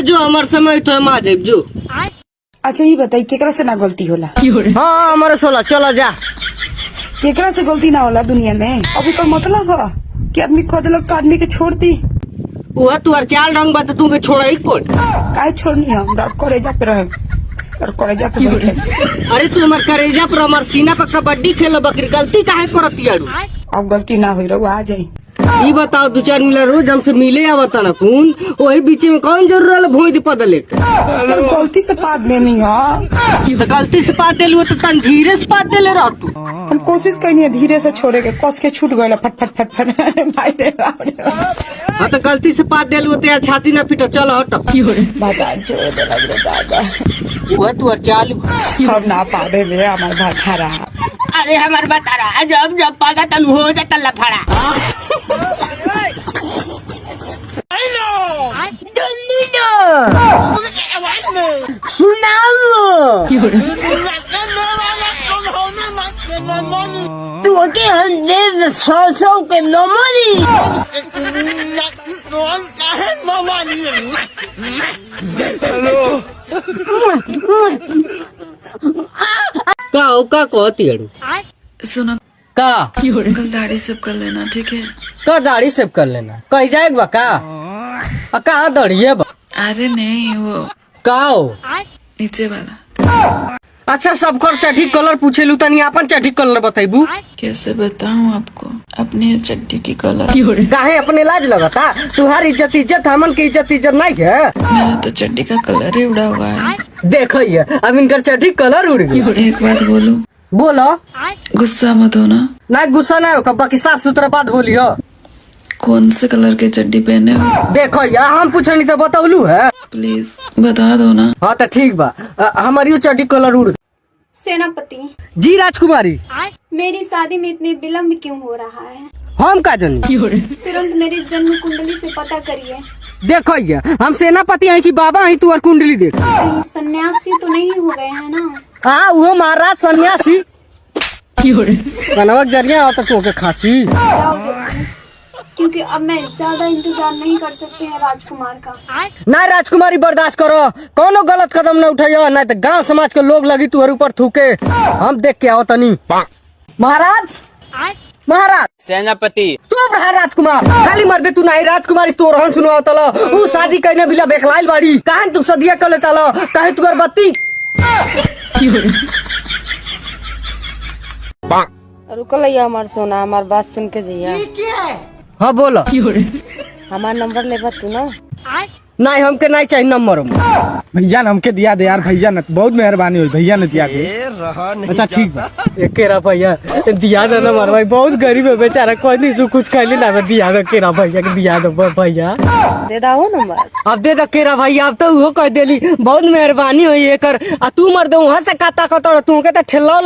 जो हमार समय तो हम आ जाए जो। अच्छा ये बताई केकरा से ना गलती होला? हाँ हमारे सोला चला जा। केकरा से गलती ना होला दुनिया में? अभी तो मतलब है कि आदमी खुद लोग तो आदमी के छोड़ दी। वह तू चाल रंग बात तू के छोड़ा ही पड़। काहे छोड़नी है? हमरा करेजा पे रहे और करेजा पे बैठे। अरे तू हमार करेजा पर हमार सीना पर कबड्डी खेल बकरी गलती काहे करती यारू? अब गलती ना हुई रहो आ जाई। ये बताओ 2-4 मिला रोज हमसे मिले आवता ना कौन वही बीच में कौन जरूर भोज पदले गलती से पात देनी है तो गलती से पात दिलू तो तन धीरे से पात दिले रह तू। हम कोशिश करनी है धीरे से छोड़े के, कस के छूट गए फट फट फट फट भाई रे बाप रे। हाँ तो गलती से पात दिलू तो यार छाती ना पीटो चलो हटो। बता जो लग रे दादा वह तू चालू हम ना पा दे ले हमार भात खा। अरे हमार बता रहा जब जब पाता तन हो जाता लफड़ा। तू के अंदर सौ के नमरी का कहती है सुनो का कल दाढ़ी सब कर लेना ठीक है? का दाढ़ी सेव कर लेना कहीं जाएगा का कहाँ दौड़िए अरे नहीं वो का नीचे वाला। अच्छा सब कर चटी कलर पूछे लू तनी अपन चटी कलर बताइबू। कैसे बताऊँ आपको अपनी चड्डी की कलर? काहे अपने लाज लगता? तुम्हारी इज्जत हमन की इज्जत नहीं है। मेरा तो चड्डी का कलर ही उड़ा हुआ है। देखो ये अब इनका चटी कलर उड़ गया। एक बात बोलूं? बोलो। गुस्सा मत होना। ना गुस्सा नहीं हो बाकी साफ सुथरा बात बोलियो। कौन से कलर के चड्डी पहने हो? देखो यार हम पूछे नहीं तो बताउलू है। प्लीज बता दो ना। हाँ तो ठीक बा हमारी चटी कलर उड़। सेनापति जी राजकुमारी मेरी शादी में इतने विलम्ब क्यों हो रहा है? हम का जन तुरंत मेरी जन्म कुंडली से पता करिए। देखो ये हम सेनापति हैं कि बाबा हैं तू और कुंडली देख। कहीं सन्यासी तो नहीं हो गए हैं ना? हाँ वो महाराज सन्यासी बनवक जरिया होता तो के खांसी। जाओ जल्दी, क्योंकि अब मैं ज्यादा इंतजार नहीं कर सकते हैं राजकुमार का। ना राजकुमारी बर्दाश्त करो कोनो गलत कदम न उठाइयो नहीं तो गांव समाज के लोग लगी तुहर ऊपर थूके। हम देख के आओ तनी। महाराज महाराज सेनापति चुप रहा राजकुमार खाली मर दे तू नहीं राजकुमारी तो रहन सुनो तलो ऊ शादी कइने बिला बेखलाइल बाड़ी काहे तू सदिया कर लेता लो काहे तू बत्ती रुकल हमार सोना हमार बात सुन के जइया। हाँ बोलो हमार नंबर लेबा तू ना? नहीं हमके नहीं चाहिए नंबर। भैया ने हमके दिया दे यार, भैया ने बहुत मेहरबानी हुई, भैया ने दिया दे। अच्छा ठीक बा केरा भैया दिया दो नंबर भाई बहुत गरीब है बेचारा कोई नहीं सु कुछ खाई ना दिया दो केरा भैया के दिया दो भैया दे दा हो नंबर। अब दे दो केरा भैया अब तो वो कह देली बहुत मेहरबानी हुई एकर तू मर दे वहाँ से काता कतड़ तू के ठेला